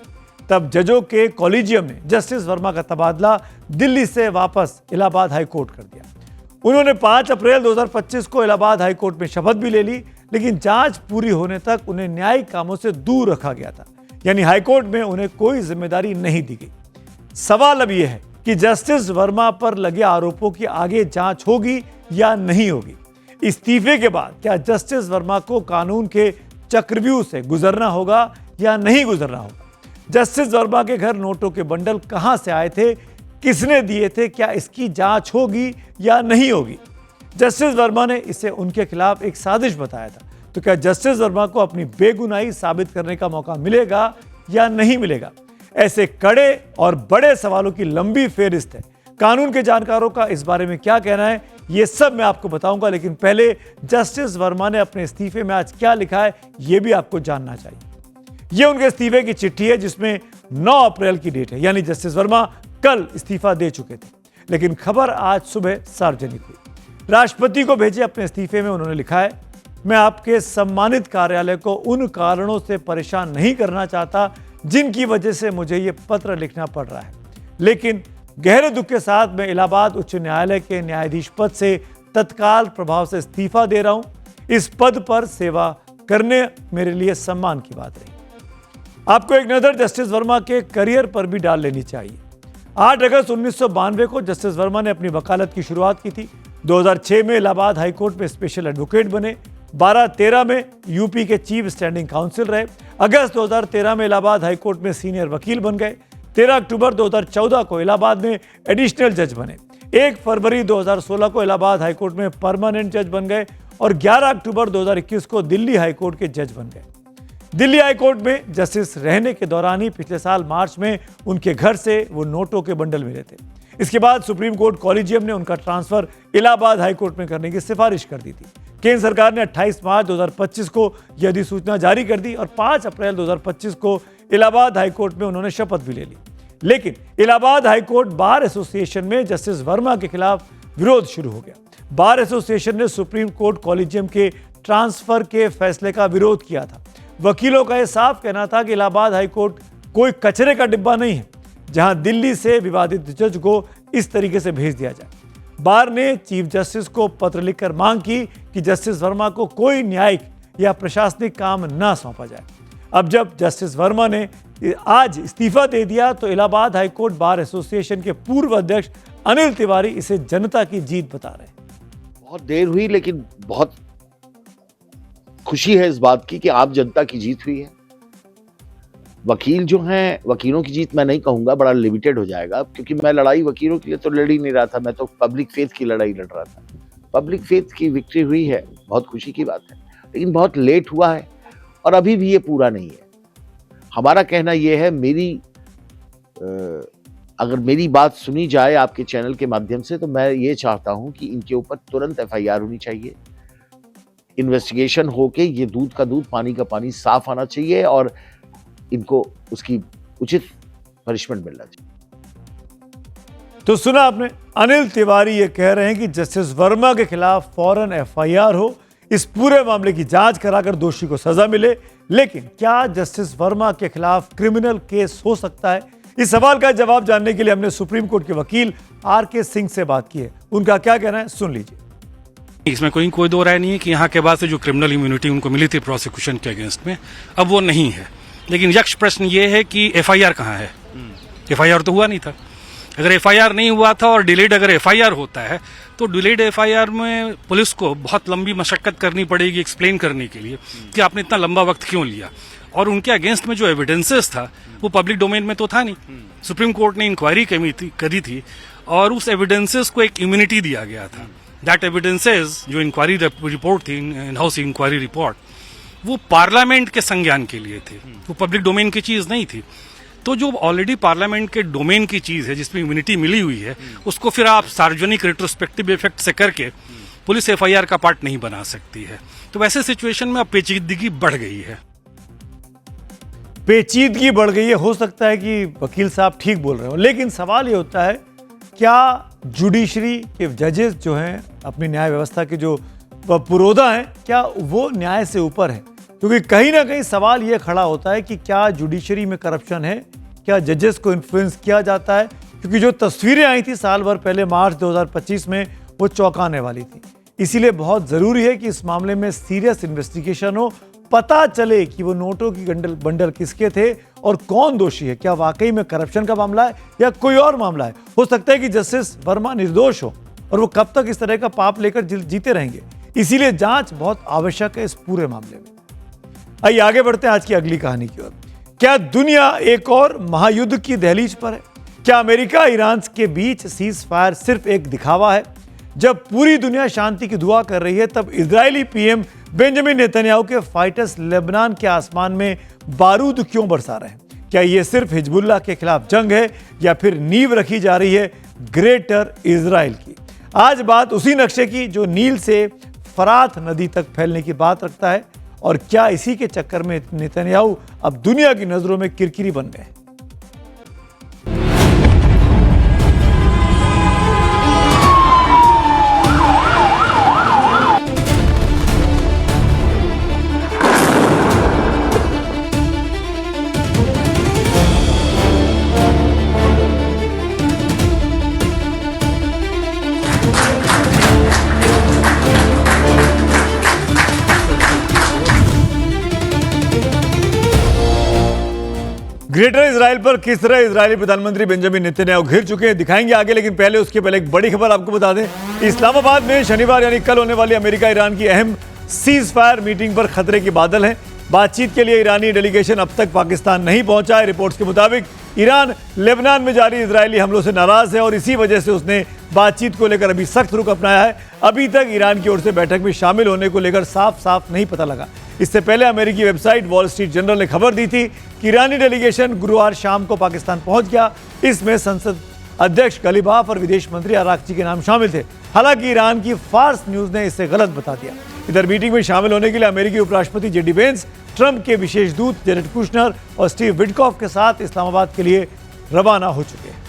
A: तब जजों के कॉलेजियम ने जस्टिस वर्मा का तबादला दिल्ली से वापस इलाहाबाद हाई कोर्ट कर दिया। उन्होंने 5 अप्रैल 2025 को इलाहाबाद हाई कोर्ट में शपथ भी ले ली, लेकिन जांच पूरी होने तक उन्हें न्यायिक कामों से दूर रखा गया था, यानी हाईकोर्ट में उन्हें कोई जिम्मेदारी नहीं दी गई। सवाल अब यह है कि जस्टिस वर्मा पर लगे आरोपों की आगे जांच होगी या नहीं होगी। इस्तीफे के बाद क्या जस्टिस वर्मा को कानून के चक्रव्यूह से गुजरना होगा या नहीं गुजरना होगा? जस्टिस वर्मा के घर नोटों के बंडल कहां से आए थे, किसने दिए थे, क्या इसकी जांच होगी या नहीं होगी? जस्टिस वर्मा ने इसे उनके खिलाफ एक साजिश बताया था, तो क्या जस्टिस वर्मा को अपनी बेगुनाही साबित करने का मौका मिलेगा या नहीं मिलेगा? ऐसे कड़े और बड़े सवालों की लंबी फेहरिस्त है। कानून के जानकारों का इस बारे में क्या कहना है ये सब मैं आपको बताऊंगा, लेकिन पहले जस्टिस वर्मा ने अपने इस्तीफे में आज क्या लिखा है ये भी आपको जानना चाहिए। ये उनके इस्तीफे की चिट्ठी है जिसमें 9 अप्रैल की डेट है, यानी जस्टिस वर्मा कल इस्तीफा दे चुके थे, लेकिन खबर आज सुबह सार्वजनिक हुई। राष्ट्रपति को भेजे अपने इस्तीफे में उन्होंने लिखा है, मैं आपके सम्मानित कार्यालय को उन कारणों से परेशान नहीं करना चाहता जिनकी वजह से मुझे ये पत्र लिखना पड़ रहा है, लेकिन गहरे दुख के साथ मैं इलाहाबाद उच्च न्यायालय के न्यायाधीश पद से तत्काल प्रभाव से इस्तीफा दे रहा हूं। इस पद पर सेवा करने मेरे लिए सम्मान की बात रही। आपको एक नजर जस्टिस वर्मा के करियर पर भी डाल लेनी चाहिए। 8 अगस्त 1992 को जस्टिस वर्मा ने अपनी वकालत की शुरुआत की थी। 2006 में इलाहाबाद हाईकोर्ट में स्पेशल एडवोकेट बने। 12-13 में यूपी के चीफ स्टैंडिंग काउंसिल रहे। अगस्त 2013 में इलाहाबाद हाईकोर्ट में सीनियर वकील बन गए। 13 अक्टूबर 2014 को इलाहाबाद में एडिशनल जज बने। 1 फरवरी 2016 को इलाहाबाद हाईकोर्ट में परमानेंट जज बन गए और 11 अक्टूबर 2021 को दिल्ली हाईकोर्ट के जज बन गए। दिल्ली हाईकोर्ट में जस्टिस रहने के दौरान ही पिछले साल मार्च में उनके घर से वो नोटों के बंडल मिले थे। इसके बाद सुप्रीम कोर्ट कॉलेजियम ने उनका ट्रांसफर इलाहाबाद हाईकोर्ट में करने की सिफारिश कर दी थी। केंद्र सरकार ने 28 मार्च 2025 को यह अधिसूचना जारी कर दी और 5 अप्रैल 2025 को इलाहाबाद हाईकोर्ट में उन्होंने शपथ भी ले ली। लेकिन इलाहाबाद हाईकोर्ट बार एसोसिएशन में जस्टिस वर्मा के खिलाफ विरोध शुरू हो गया। बार एसोसिएशन ने सुप्रीम कोर्ट कॉलेजियम के ट्रांसफर के फैसले का विरोध किया था। वकीलों का यह साफ कहना था कि इलाहाबाद हाईकोर्ट कोई कचरे का डिब्बा नहीं है जहां दिल्ली से विवादित जज को इस तरीके से भेज दिया जाए। बार ने चीफ जस्टिस को पत्र लिखकर मांग की कि जस्टिस वर्मा को कोई न्यायिक या प्रशासनिक काम न सौंपा जाए। अब जब जस्टिस वर्मा ने आज इस्तीफा दे दिया तो इलाहाबाद हाईकोर्ट बार एसोसिएशन के पूर्व अध्यक्ष अनिल तिवारी इसे जनता की जीत बता रहे हैं।
R: बहुत देर हुई लेकिन बहुत खुशी है इस बात की कि आम जनता की जीत हुई है। वकील जो हैं, वकीलों की जीत मैं नहीं कहूंगा, बड़ा लिमिटेड हो जाएगा, क्योंकि मैं लड़ाई वकीलों के लिए तो लड़ ही नहीं रहा था, मैं तो पब्लिक फेथ की लड़ाई लड़ रहा था। पब्लिक फेथ की विक्ट्री हुई है, बहुत खुशी की बात है, लेकिन बहुत लेट हुआ है और अभी भी ये पूरा नहीं है। हमारा कहना यह है, अगर मेरी बात सुनी जाए आपके चैनल के माध्यम से, तो मैं ये चाहता हूं कि इनके ऊपर तुरंत FIR होनी चाहिए, इन्वेस्टिगेशन होके ये दूध का दूध पानी का पानी साफ आना चाहिए और इनको उसकी उचित पनिशमेंट मिलना चाहिए।
A: तो सुना आपने, अनिल तिवारी ये कह रहे हैं कि जस्टिस वर्मा के खिलाफ फौरन FIR हो, इस पूरे मामले की जांच कराकर दोषी को सजा मिले। लेकिन क्या जस्टिस वर्मा के खिलाफ क्रिमिनल केस हो सकता है? इस सवाल का जवाब जानने के लिए हमने सुप्रीम कोर्ट के वकील RK सिंह से बात की है। उनका क्या कहना है, सुन लीजिए।
S: इसमें कोई दो राय नहीं है कि यहाँ के बाद से जो क्रिमिनल इम्यूनिटी उनको मिली थी प्रोसिक्यूशन के अगेंस्ट में, अब वो नहीं है। लेकिन यक्ष प्रश्न ये है कि FIR कहाँ है? FIR तो हुआ नहीं था। अगर FIR नहीं हुआ था और डिलेड अगर FIR होता है तो डिलेड FIR में पुलिस को बहुत लंबी मशक्कत करनी पड़ेगी एक्सप्लेन करने के लिए कि आपने इतना लंबा वक्त क्यों लिया, और उनके अगेंस्ट में जो एविडेंसेस था वो पब्लिक डोमेन में तो था नहीं। सुप्रीम कोर्ट ने इंक्वायरी करी थी और उस एविडेंसेस को एक इम्यूनिटी दिया गया था। दैट एविडेंसेस जो इंक्वायरी रिपोर्ट थी, इन हाउस इंक्वायरी रिपोर्ट, वो पार्लियामेंट के संज्ञान के लिए थे, वो पब्लिक डोमेन की चीज नहीं थी। तो जो ऑलरेडी पार्लियामेंट के डोमेन की चीज है जिसमें इम्यूनिटी मिली हुई है, उसको फिर आप सार्वजनिक रेट्रोस्पेक्टिव इफेक्ट से करके पुलिस FIR का पार्ट नहीं बना सकती है। तो वैसे सिचुएशन में अब पेचीदगी बढ़ गई है।
A: पेचीदगी बढ़ गई है, हो सकता है कि वकील साहब ठीक बोल रहे हो, लेकिन सवाल ये होता है, क्या जुडिशरी के जजेस जो हैं, अपनी न्याय व्यवस्था के जो पुरोधा हैं, क्या वो न्याय से ऊपर है? क्योंकि कहीं ना कहीं सवाल ये खड़ा होता है कि क्या जुडिशरी में करप्शन है, क्या जजेस को इन्फ्लुएंस किया जाता है? क्योंकि जो तस्वीरें आई थी साल भर पहले मार्च 2025 में, वो चौंकाने वाली थी। इसीलिए बहुत ज़रूरी है कि इस मामले में सीरियस इन्वेस्टिगेशन हो, पता चले कि वो नोटों की बंडल किसके थे और कौन दोषी है। क्या वाकई में करप्शन का मामला है या कोई और मामला है? हो सकता है कि जस्टिस वर्मा निर्दोष हो और वो कब तक इस तरह का पाप लेकर जीते रहेंगे। इसीलिए जांच बहुत आवश्यक है इस पूरे मामले में। आइए आगे बढ़ते हैं आज की अगली कहानी की ओर। क्या दुनिया एक और महायुद्ध की दहलीज पर है? क्या अमेरिका ईरान के बीच सीज फायर सिर्फ एक दिखावा है? जब पूरी दुनिया शांति की दुआ कर रही है, तब इजरायली PM बेंजामिन नेतन्याहू के फाइटर्स लेबनान के आसमान में बारूद क्यों बरसा रहे हैं? क्या ये सिर्फ हिजबुल्लाह के खिलाफ जंग है या फिर नींव रखी जा रही है ग्रेटर इजराइल की? आज बात उसी नक्शे की जो नील से फरात नदी तक फैलने की बात रखता है, और क्या इसी के चक्कर में नेतन्याहू अब दुनिया की नजरों में किरकिरी बन गए? ग्रेटर इजराइल पर किस तरह इजरायली प्रधानमंत्री बेंजामिन नेतन्याहू घिर चुके हैं, दिखाएंगे आगे। लेकिन पहले उसके पहले एक बड़ी खबर आपको बता दें। इस्लामाबाद में शनिवार यानी कल होने वाली अमेरिका ईरान की अहम सीज फायर मीटिंग पर खतरे के बादल हैं। बातचीत के लिए ईरानी डेलीगेशन अब तक पाकिस्तान नहीं पहुंचा है। रिपोर्ट्स के मुताबिक ईरान लेबनान में जारी इजरायली हमलों से नाराज है और इसी वजह से उसने बातचीत को लेकर अभी सख्त रुख अपनाया है। अभी तक ईरान की ओर से बैठक में शामिल होने को लेकर साफ नहीं पता लगा। इससे पहले अमेरिकी वेबसाइट वॉल स्ट्रीट जर्नल ने खबर दी थी कि ईरानी डेलीगेशन गुरुवार शाम को पाकिस्तान पहुंच गया। इसमें संसद अध्यक्ष गलीबाफ और विदेश मंत्री अराक्ची के नाम शामिल थे। हालांकि ईरान की फार्स न्यूज ने इसे गलत बता दिया। इधर मीटिंग में शामिल होने के लिए अमेरिकी उपराष्ट्रपति JD वेंस, ट्रंप के विशेष दूत जेरेड कुशनर और स्टीव विटकॉफ के साथ इस्लामाबाद के लिए रवाना हो चुके हैं।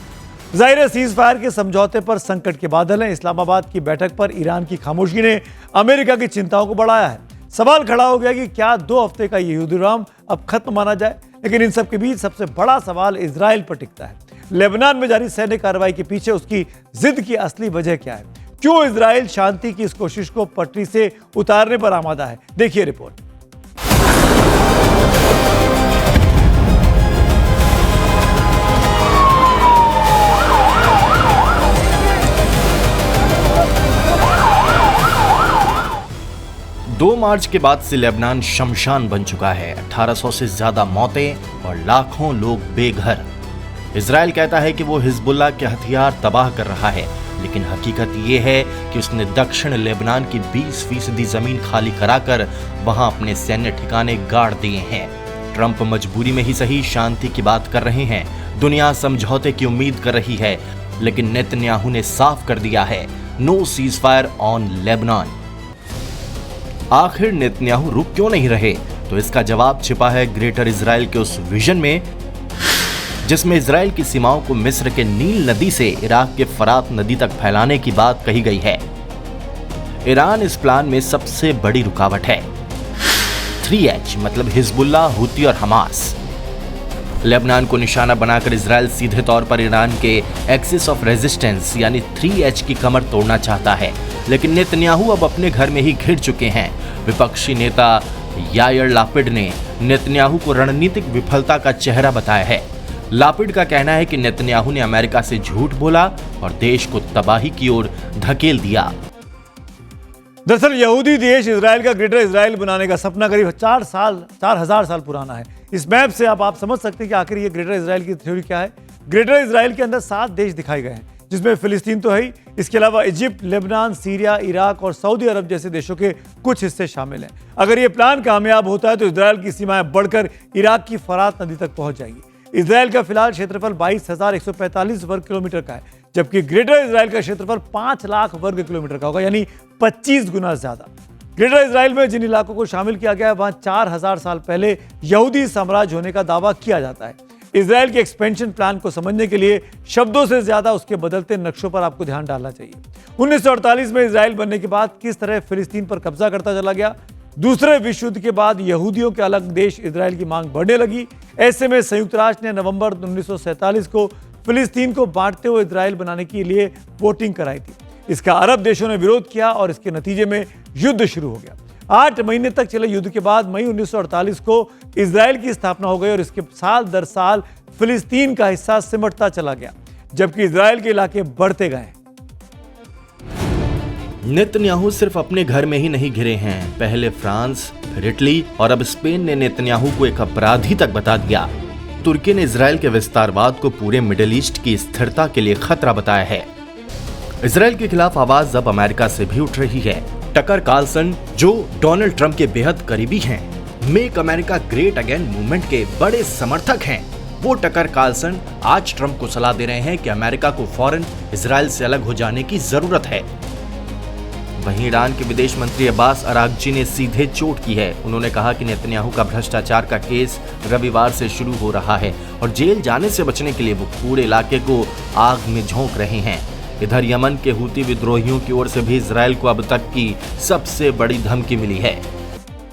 A: जाहिर है सीज फायर के समझौते पर संकट के बादल हैं। इस्लामाबाद की बैठक पर ईरान की खामोशी ने अमेरिका की चिंताओं को बढ़ाया है। सवाल खड़ा हो गया कि क्या 2 हफ्ते का ये युद्ध विराम अब खत्म माना जाए। लेकिन इन सब के बीच सबसे बड़ा सवाल इजराइल पर टिकता है। लेबनान में जारी सैन्य कार्रवाई के पीछे उसकी जिद की असली वजह क्या है? क्यों इजराइल शांति की इस कोशिश को पटरी से उतारने पर आमादा है? देखिए रिपोर्ट।
N: 2 मार्च के बाद से लेबनान शमशान बन चुका है। 1800 से ज्यादा मौतें और लाखों लोग बेघर। इजराइल कहता है कि वो हिजबुल्लाह के हथियार तबाह कर रहा है, लेकिन हकीकत ये है कि उसने दक्षिण लेबनान की 20% जमीन खाली कराकर वहां अपने सैन्य ठिकाने गाड़ दिए हैं। ट्रंप मजबूरी में ही सही शांति की बात कर रहे हैं, दुनिया समझौते की उम्मीद कर रही है, लेकिन नेतन्याहू ने साफ कर दिया है, नो सीजफायर ऑन लेबनान। आखिर नेतन्याहू रुक क्यों नहीं रहे? तो इसका जवाब छिपा है ग्रेटर इजराइल के उस विजन में जिसमें इजराइल की सीमाओं को मिस्र के नील नदी से इराक के फरात नदी तक फैलाने की बात कही गई है। ईरान इस प्लान में सबसे बड़ी रुकावट है। 3H मतलब हिजबुल्लाह, हूती और हमास। लेबनान को निशाना बनाकर इजराइल सीधे तौर पर ईरान के एक्सिस ऑफ रेजिस्टेंस यानी 3H की कमर तोड़ना चाहता है, लेकिन नेतन्याहू अब अपने घर में ही घिर चुके हैं। विपक्षी नेता यायर लापिड ने नेतन्याहू को रणनीतिक विफलता का चेहरा बताया है। लापिड का कहना है कि नेतन्याहू ने अमेरिका से झूठ बोला और देश को तबाही की ओर धकेल दिया।
A: दरअसल यहूदी देश इजराइल का ग्रेटर इजराइल बनाने का सपना करीब 4,000 साल पुराना है। इस मैप से आप समझ सकते हैं कि आखिर ये ग्रेटर इजराइल की थ्योरी क्या है। ग्रेटर इजराइल के अंदर 7 देश दिखाए गए हैं, जिसमें फिलिस्तीन तो है ही, इसके अलावा इजिप्ट, लेबनान, सीरिया, इराक और सऊदी अरब जैसे देशों के कुछ हिस्से शामिल हैं। अगर ये प्लान कामयाब होता है तो इजराइल की सीमाएं बढ़कर इराक की फरात नदी तक पहुंच जाएगी। इजराइल का फिलहाल क्षेत्रफल 22,145 वर्ग किलोमीटर का है, जबकि ग्रेटर इजराइल का क्षेत्रफल 5 लाख वर्ग किलोमीटर का होगा, यानी 25 गुना ज्यादा। ग्रेटर इजराइल में जिन इलाकों को शामिल किया गया है वहां 4,000 साल पहले यहूदी साम्राज्य होने का दावा किया जाता है। इजराइल के एक्सपेंशन प्लान को समझने के लिए शब्दों से ज्यादा उसके बदलते नक्शों पर आपको ध्यान डालना चाहिए। 1948 में इजराइल बनने के बाद किस तरह फिलिस्तीन पर कब्जा करता चला गया। दूसरे विश्व युद्ध के बाद यहूदियों के अलग देश इजराइल की मांग बढ़ने लगी। ऐसे में संयुक्त राष्ट्र ने नवंबर 1947 को फिलिस्तीन को बांटते हुए इजराइल बनाने के लिए वोटिंग कराई थी। इसका अरब देशों ने विरोध किया और इसके नतीजे में युद्ध शुरू हो गया। 8 महीने तक चले युद्ध के बाद मई 1948 को इजराइल की स्थापना हो गई और इसके साल दर साल फिलिस्तीन का हिस्सा सिमटता चला गया, जबकि इजराइल के इलाके बढ़ते गए।
N: नेतन्याहू सिर्फ अपने घर में ही नहीं घिरे हैं। पहले फ्रांस, फिर इटली और अब स्पेन ने नेतन्याहू को एक अपराधी तक बता दिया। तुर्की ने इजराइल के विस्तारवाद को पूरे मिडिल ईस्ट की स्थिरता के लिए खतरा बताया है। इजराइल के खिलाफ आवाज अब अमेरिका से भी उठ रही है। टकर कार्लसन, जो डोनाल्ड ट्रंप के बेहद करीबी हैं, make America great again movement के बड़े समर्थक हैं, वो टकर कार्लसन आज ट्रंप को सलाह दे रहे हैं कि अमेरिका को फौरन इजराइल से अलग हो जाने की जरूरत है। वहीं ईरान के विदेश मंत्री अब्बास अरागची ने सीधे चोट की है। उन्होंने कहा कि नेतन्याहू का भ्रष्टाचार का केस रविवार से शुरू हो रहा है और जेल जाने से बचने के लिए वो पूरे इलाके को आग में झोंक रहे हैं। इधर यमन के हूती विद्रोहियों की ओर से भी इजराइल को अब तक की सबसे बड़ी धमकी मिली है।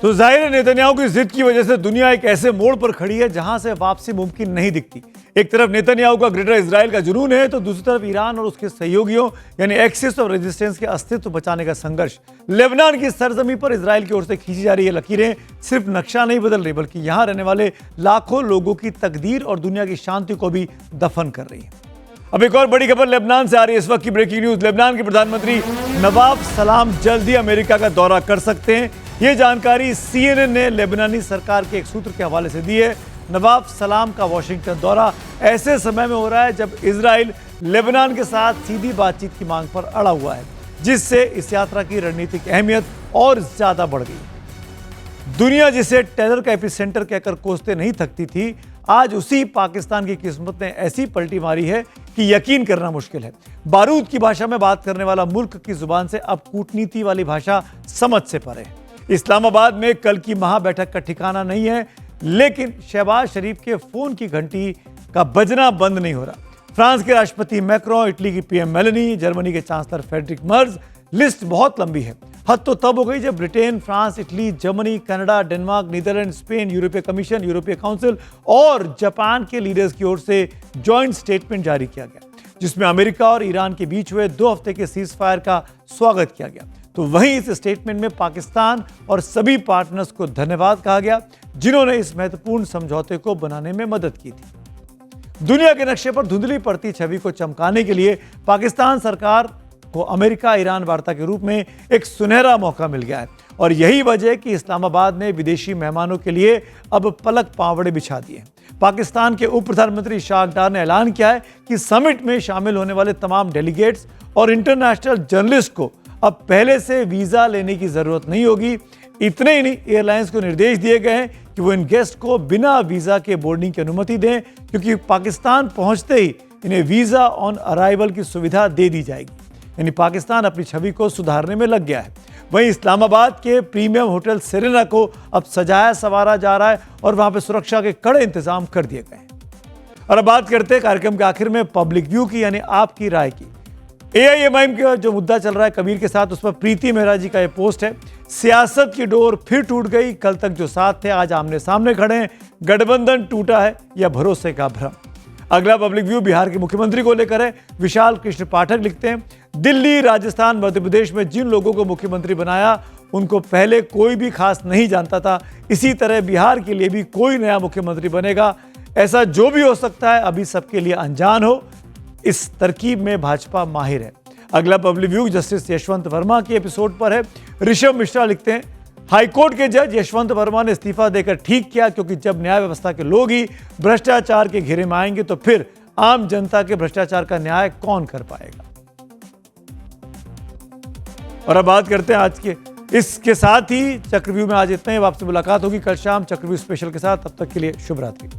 A: तो जाहिर है नेतन्याहू की जिद की वजह से दुनिया एक ऐसे मोड़ पर खड़ी है जहां से वापसी मुमकिन नहीं दिखती। एक तरफ नेतन्याहू का ग्रेटर इजराइल का जुनून है, तो दूसरी तरफ ईरान और उसके सहयोगियों यानी एक्सिस ऑफ रेजिस्टेंस के अस्तित्व बचाने का संघर्ष। लेबनान की सरजमी पर इजराइल की ओर से खींची जा रही है लकीरें सिर्फ नक्शा नहीं बदल रही, बल्कि यहां रहने वाले लाखों लोगों की तकदीर और दुनिया की शांति को भी दफन कर रही है। अब एक और बड़ी खबर लेबनान से आ रही है। इस वक्त की ब्रेकिंग न्यूज, लेबनान के प्रधानमंत्री नवाब सलाम जल्द ही अमेरिका का दौरा कर सकते हैं। ये जानकारी CNN ने लेबनानी सरकार के एक सूत्र के हवाले से दी है। नवाब सलाम का वॉशिंगटन दौरा ऐसे समय में हो रहा है जब इजराइल लेबनान के साथ सीधी बातचीत की मांग पर अड़ा हुआ है, जिससे इस यात्रा की रणनीतिक अहमियत और ज्यादा बढ़ गई। दुनिया जिसे टेरर का एपिसेंटर कहकर कोसते नहीं थकती थी, आज उसी पाकिस्तान की किस्मत ने ऐसी पलटी मारी है कि यकीन करना मुश्किल है। बारूद की भाषा में बात करने वाला मुल्क की जुबान से अब कूटनीति वाली भाषा समझ से परे है। इस्लामाबाद में कल की महाबैठक का ठिकाना नहीं है, लेकिन शहबाज शरीफ के फोन की घंटी का बजना बंद नहीं हो रहा। फ्रांस के राष्ट्रपति मैक्रोन, इटली की PM मेलेनी, जर्मनी के चांसलर फ्रेडरिक मर्ज, लिस्ट बहुत लंबी है। हद तो तब हो गई जब Britain, France, Italy, Germany, Canada, Denmark, Netherland, Spain, यूरोपीय कमीशन, यूरोपीय काउंसिल और जापान के लीडर्स की ओर से जॉइंट स्टेटमेंट जारी किया गया, जिसमें अमेरिका और ईरान के बीच हुए 2 हफ्ते के सीज फायर का स्वागत किया गया। तो वहीं इस स्टेटमेंट में पाकिस्तान और सभी पार्टनर्स को धन्यवाद कहा गया, जिन्होंने इस महत्वपूर्ण समझौते को बनाने में मदद की थी। दुनिया के नक्शे पर धुंधली पड़ती छवि को चमकाने के लिए पाकिस्तान सरकार को अमेरिका ईरान वार्ता के रूप में एक सुनहरा मौका मिल गया है और यही वजह है कि इस्लामाबाद ने विदेशी मेहमानों के लिए अब पलक पावड़े बिछा दिए हैं। पाकिस्तान के उप प्रधानमंत्री इशाक डार ने ऐलान किया है कि समिट में शामिल होने वाले तमाम डेलीगेट्स और इंटरनेशनल जर्नलिस्ट को अब पहले से वीजा लेने की जरूरत नहीं होगी। इतने ही नहीं, एयरलाइंस को निर्देश दिए गए हैं कि वो इन गेस्ट को बिना वीजा के बोर्डिंग की अनुमति दें, क्योंकि पाकिस्तान पहुंचते ही इन्हें वीजा ऑन अराइवल की सुविधा दे दी जाएगी। यानी पाकिस्तान अपनी छवि को सुधारने में लग गया है। वहीं इस्लामाबाद के प्रीमियम होटल सेरेना को अब सजाया संवारा जा रहा है और वहां पर सुरक्षा के कड़े इंतजाम कर दिए गए हैं। और अब बात करते हैं कार्यक्रम के आखिर में पब्लिक व्यू की, यानी आपकी राय की। AIMIM का जो मुद्दा चल रहा है कबीर के साथ, उस पर प्रीति मेहरा जी का ये पोस्ट है। सियासत की डोर फिर टूट गई, कल तक जो साथ थे आज आमने सामने खड़े हैं, गठबंधन टूटा है या भरोसे का भ्रम। अगला पब्लिक व्यू बिहार के मुख्यमंत्री को लेकर है। विशाल कृष्ण पाठक लिखते हैं, दिल्ली, राजस्थान, मध्य प्रदेश में जिन लोगों को मुख्यमंत्री बनाया उनको पहले कोई भी खास नहीं जानता था। इसी तरह बिहार के लिए भी कोई नया मुख्यमंत्री बनेगा, ऐसा जो भी हो सकता है अभी सबके लिए अनजान हो। इस तरकीब में भाजपा माहिर है। अगला public view justice Yashwant Verma के एपिसोड पर है। ऋषभ मिश्रा लिखते हैं, हाईकोर्ट के जज यशवंत वर्मा ने इस्तीफा देकर ठीक किया, क्योंकि जब न्याय व्यवस्था के लोग ही भ्रष्टाचार के घेरे में आएंगे तो फिर आम जनता के भ्रष्टाचार का न्याय कौन कर पाएगा। और अब बात करते हैं आज के। इसके साथ ही चक्रव्यूह में आज इतना ही। आपसे मुलाकात होगी कल शाम चक्रव्यूह स्पेशल के साथ। तब तक के लिए शुभ रात्रि।